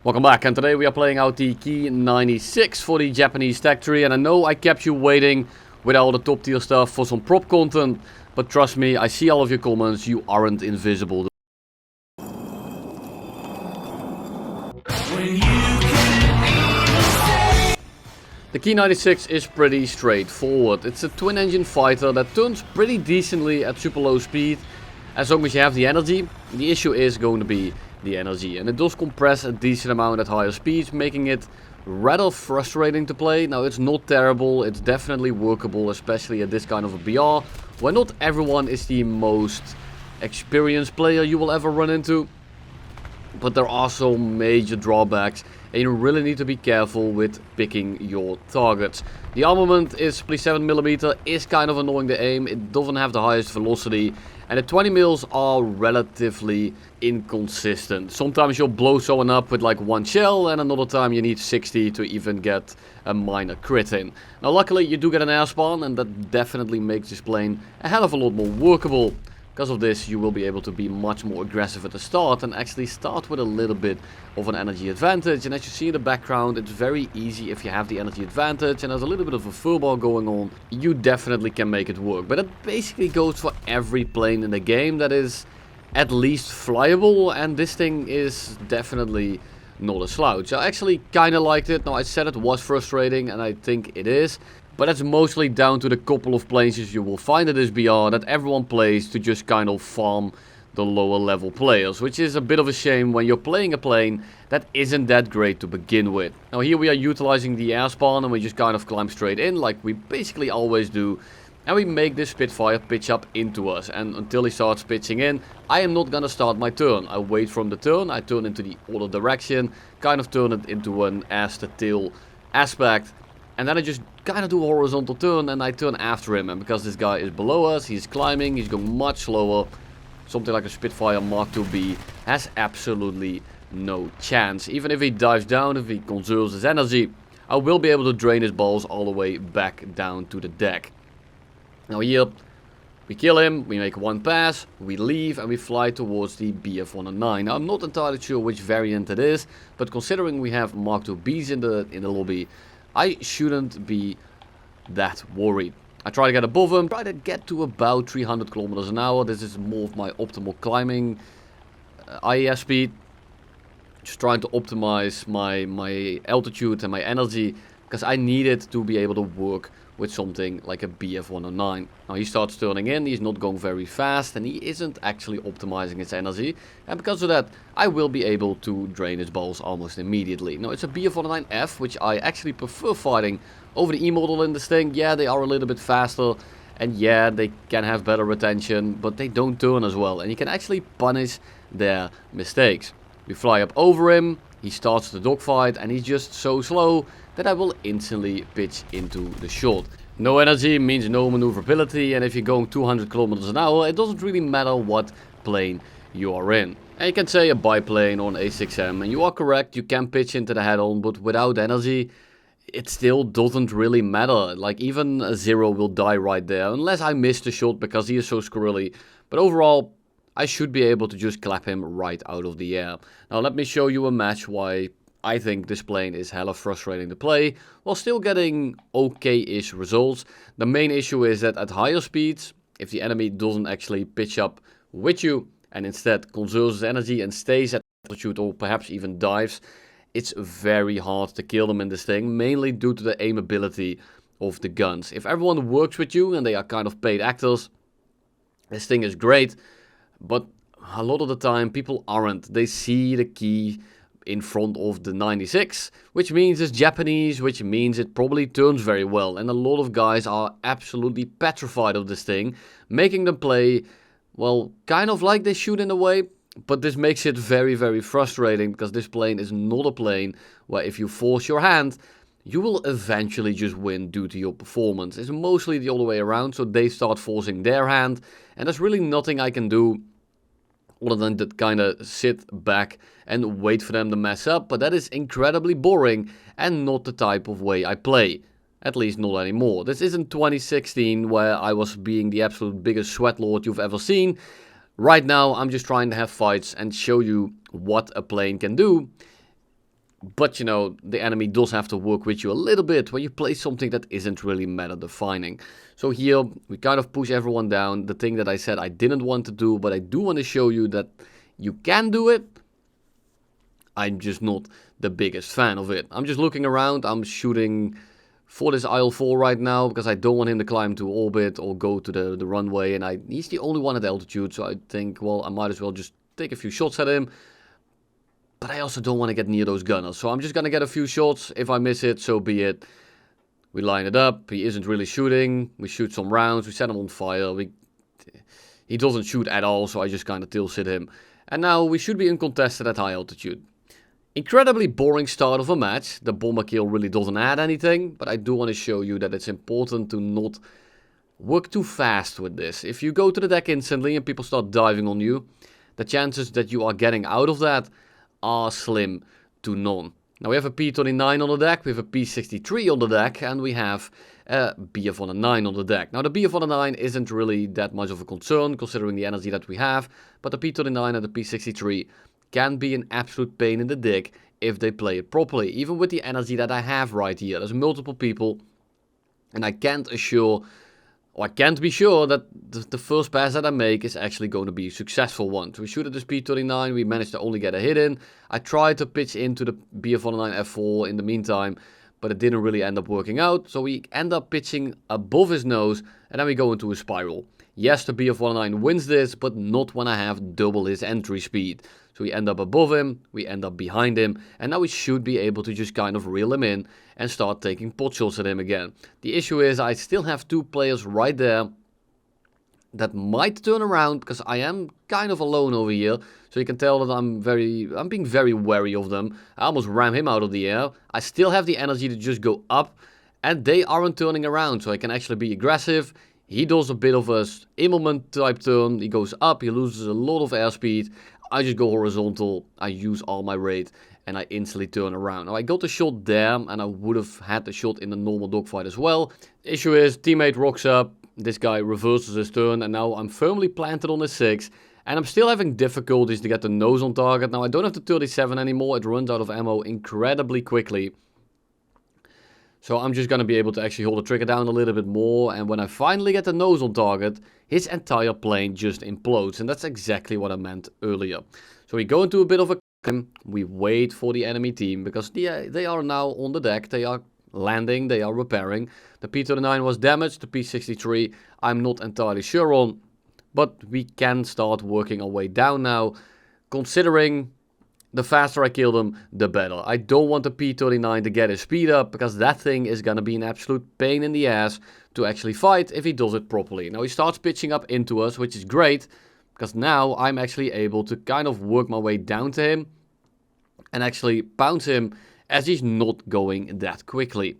Welcome back, and today we are playing out the Ki-96 for the Japanese tech tree. And I know I kept you waiting with all the top tier stuff for some prop content, but trust me, I see all of your comments, you aren't invisible. The Ki-96 is pretty straightforward. It's a twin engine fighter that turns pretty decently at super low speed, as long as you have the energy. The issue is going to be the energy, and it does compress a decent amount at higher speeds, making it rather frustrating to play. Now, it's not terrible, it's definitely workable, especially at this kind of a BR, where not everyone is the most experienced player you will ever run into. But there are some major drawbacks, and you really need to be careful with picking your targets. The armament is 7mm, is kind of annoying to aim, it doesn't have the highest velocity, and the 20 mils are relatively inconsistent. Sometimes you'll blow someone up with like one shell, and another time you need 60 to even get a minor crit in. Now luckily you do get an air spawn, and that definitely makes this plane a hell of a lot more workable. Because of this, you will be able to be much more aggressive at the start and actually start with a little bit of an energy advantage. And as you see in the background, it's very easy if you have the energy advantage and there's a little bit of a furball going on, you definitely can make it work. But it basically goes for every plane in the game that is at least flyable, and this thing is definitely not a slouch. I actually kind of liked it. Now, I said it was frustrating, and I think it is. But that's mostly down to the couple of places you will find at this BR that everyone plays to just kind of farm the lower level players. Which is a bit of a shame when you're playing a plane that isn't that great to begin with. Now here we are utilizing the air spawn, and we just kind of climb straight in like we basically always do. And we make this Spitfire pitch up into us. And until he starts pitching in, I am not gonna start my turn. I wait from the turn, I turn into the other direction, kind of turn it into an ass to tail aspect. And then I just kind of do a horizontal turn, and I turn after him. And because this guy is below us, he's climbing, he's going much slower. Something like a Spitfire Mark IIB has absolutely no chance. Even if he dives down, if he conserves his energy, I will be able to drain his balls all the way back down to the deck. Now here, we kill him, we make one pass, we leave, and we fly towards the BF-109. Now I'm not entirely sure which variant it is, but considering we have Mark IIBs in the lobby, I shouldn't be that worried. I try to get above him, try to get to about 300 kilometers an hour. This is more of my optimal climbing IES speed. Just trying to optimize my altitude and my energy, because I need it to be able to work with something like a BF-109. Now he starts turning in, he's not going very fast, and he isn't actually optimizing his energy. And because of that, I will be able to drain his balls almost immediately. Now it's a BF-109F, which I actually prefer fighting over the E-model in this thing. Yeah, they are a little bit faster, and yeah, they can have better retention, but they don't turn as well. And you can actually punish their mistakes. We fly up over him, he starts the dogfight, and he's just so slow that I will instantly pitch into the shot. No energy means no maneuverability, and if you're going 200 kilometers an hour, it doesn't really matter what plane you are in. And you can say a biplane or an A6M, and you are correct, you can pitch into the head-on, but without energy, it still doesn't really matter. Like, even a Zero will die right there, unless I miss the shot because he is so squirrely. But overall, I should be able to just clap him right out of the air. Now let me show you a match why I think this plane is hella frustrating to play, while still getting okay-ish results. The main issue is that at higher speeds, if the enemy doesn't actually pitch up with you, and instead conserves his energy and stays at altitude or perhaps even dives, it's very hard to kill them in this thing, mainly due to the aim ability of the guns. If everyone works with you and they are kind of paid actors, this thing is great. But a lot of the time people aren't. They see the Ki in front of the 96, which means it's Japanese, which means it probably turns very well. And a lot of guys are absolutely petrified of this thing, making them play, well, kind of like they should in a way. But this makes it very, very frustrating, because this plane is not a plane where if you force your hand, you will eventually just win due to your performance. It's mostly the other way around, so they start forcing their hand, and there's really nothing I can do other than to kind of sit back and wait for them to mess up. But that is incredibly boring and not the type of way I play. At least not anymore. This isn't 2016 where I was being the absolute biggest sweatlord you've ever seen. Right now I'm just trying to have fights and show you what a plane can do But, you know, the enemy does have to work with you a little bit when you play something that isn't really meta-defining. So here, we kind of push everyone down. The thing that I said I didn't want to do, but I do want to show you that you can do it. I'm just not the biggest fan of it. I'm just looking around. I'm shooting for this IL-4 right now because I don't want him to climb to orbit or go to the runway. And he's the only one at altitude, so I think, well, I might as well just take a few shots at him. But I also don't want to get near those gunners. So I'm just going to get a few shots. If I miss it, so be it. We line it up. He isn't really shooting. We shoot some rounds. We set him on fire. He doesn't shoot at all, so I just kind of tilted him. And now we should be uncontested at high altitude. Incredibly boring start of a match. The bomber kill really doesn't add anything. But I do want to show you that it's important to not work too fast with this. If you go to the deck instantly and people start diving on you, the chances that you are getting out of that are slim to none. Now we have a P-29 on the deck, we have a P-63 on the deck, and we have a BF-109 on the deck. Now the BF-109 isn't really that much of a concern, considering the energy that we have, but the P-29 and the P-63 can be an absolute pain in the dick if they play it properly, even with the energy that I have right here. There's multiple people, and I can't be sure that the first pass that I make is actually going to be a successful one. So we shoot at the P-29, we managed to only get a hit in. I tried to pitch into the BF-109 F4 in the meantime, but it didn't really end up working out. So we end up pitching above his nose, and then we go into a spiral. Yes, the BF-109 wins this, but not when I have double his entry speed. So we end up above him, we end up behind him, and now we should be able to just kind of reel him in and start taking pot shots at him again. The issue is I still have two players right there that might turn around because I am kind of alone over here. So you can tell that I'm being very wary of them. I almost ram him out of the air. I still have the energy to just go up, and they aren't turning around, so I can actually be aggressive. He does a bit of a Immelman type turn. He goes up, he loses a lot of airspeed. I just go horizontal, I use all my rate, and I instantly turn around. Now I got the shot there, and I would have had the shot in the normal dogfight as well. The issue is, teammate rocks up, this guy reverses his turn, and now I'm firmly planted on the 6. And I'm still having difficulties to get the nose on target. Now I don't have the 37 anymore, it runs out of ammo incredibly quickly. So I'm just going to be able to actually hold the trigger down a little bit more. And when I finally get the nose on target, his entire plane just implodes. And that's exactly what I meant earlier. So we go into a bit of a climb. We wait for the enemy team because they are now on the deck. They are landing. They are repairing. The P-39 was damaged. The P-63 I'm not entirely sure on. But we can start working our way down now. Considering the faster I kill them, the better. I don't want the P-39 to get his speed up, because that thing is going to be an absolute pain in the ass to actually fight if he does it properly. Now he starts pitching up into us, which is great, because now I'm actually able to kind of work my way down to him and actually bounce him as he's not going that quickly.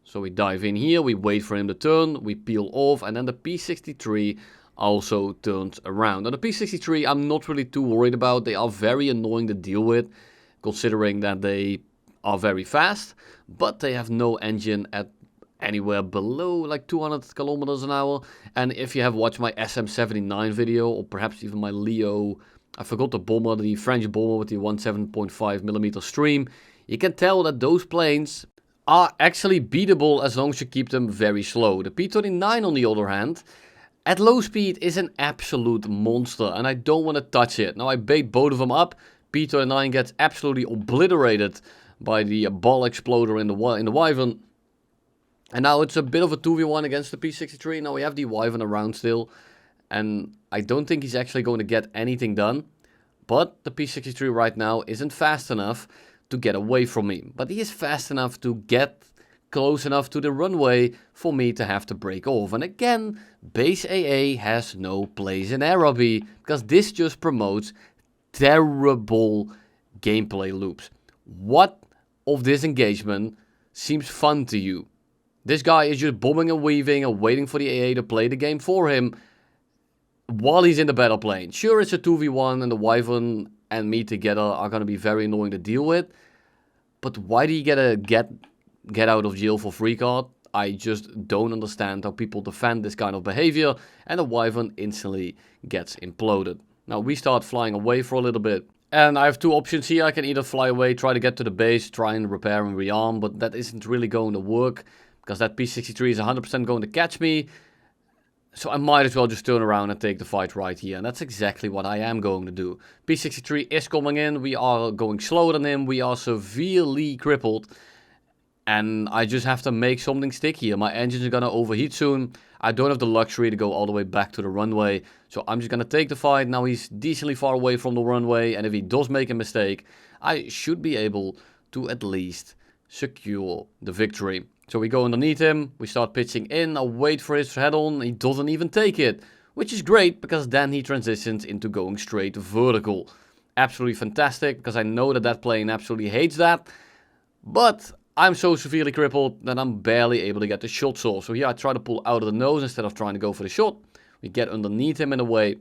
So we dive in here, we wait for him to turn, we peel off, and then the P-63 also turns around. Now the P-63 I'm not really too worried about. They are very annoying to deal with, considering that they are very fast, but they have no engine at anywhere below like 200 kilometers an hour. And if you have watched my SM-79 video, or perhaps even my Leo, I forgot the bomber, the French bomber with the 17.5mm stream, you can tell that those planes are actually beatable as long as you keep them very slow. The P-39 on the other hand, at low speed is an absolute monster, and I don't want to touch it. Now I bait both of them up. P-39 gets absolutely obliterated by the ball exploder in the Wyvern. And now it's a bit of a 2v1 against the P-63. Now we have the Wyvern around still, and I don't think he's actually going to get anything done. But the P-63 right now isn't fast enough to get away from me. But he is fast enough to get close enough to the runway for me to have to break off. And again, base AA has no place in Araby, because this just promotes terrible gameplay loops. What of this engagement seems fun to you? This guy is just bombing and weaving and waiting for the AA to play the game for him while he's in the battle plane. Sure, it's a 2v1 and the Wyvern and me together are going to be very annoying to deal with, but why do you get a get out of jail for free card? I just don't understand how people defend this kind of behavior, and the Wyvern instantly gets imploded. Now we start flying away for a little bit, And I have two options here. I can either fly away, try to get to the base, try and repair and rearm, but that isn't really going to work because that P-63 is 100% going to catch me. So I might as well just turn around and take the fight right here. And that's exactly what I am going to do. P-63 is coming in. We are going slower than him. We are severely crippled. And I just have to make something stick here. My engines are going to overheat soon. I don't have the luxury to go all the way back to the runway. So I'm just going to take the fight. Now he's decently far away from the runway. And if he does make a mistake, I should be able to at least secure the victory. So we go underneath him. We start pitching in. I wait for his head-on. He doesn't even take it. Which is great because then he transitions into going straight vertical. Absolutely fantastic because I know that that plane absolutely hates that. But I'm so severely crippled that I'm barely able to get the shots off. So here I try to pull out of the nose instead of trying to go for the shot. We get underneath him in a way.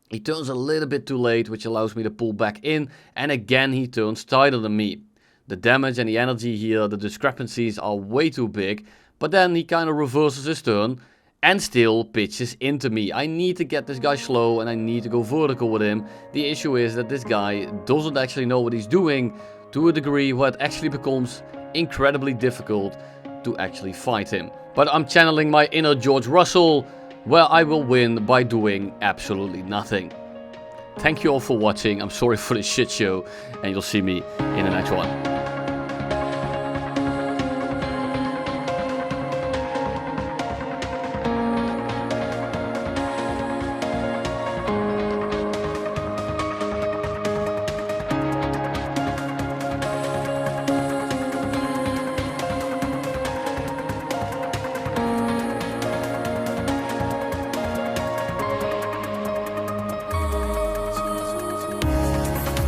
He turns a little bit too late, which allows me to pull back in. And again, he turns tighter than me. The damage and the energy here, the discrepancies are way too big. But then he kind of reverses his turn and still pitches into me. I need to get this guy slow and I need to go vertical with him. The issue is that this guy doesn't actually know what he's doing to a degree where it actually becomes incredibly difficult to actually fight him. But I'm channeling my inner George Russell, where I will win by doing absolutely nothing. Thank you all for watching. I'm sorry for the shit show, and you'll see me in the next one.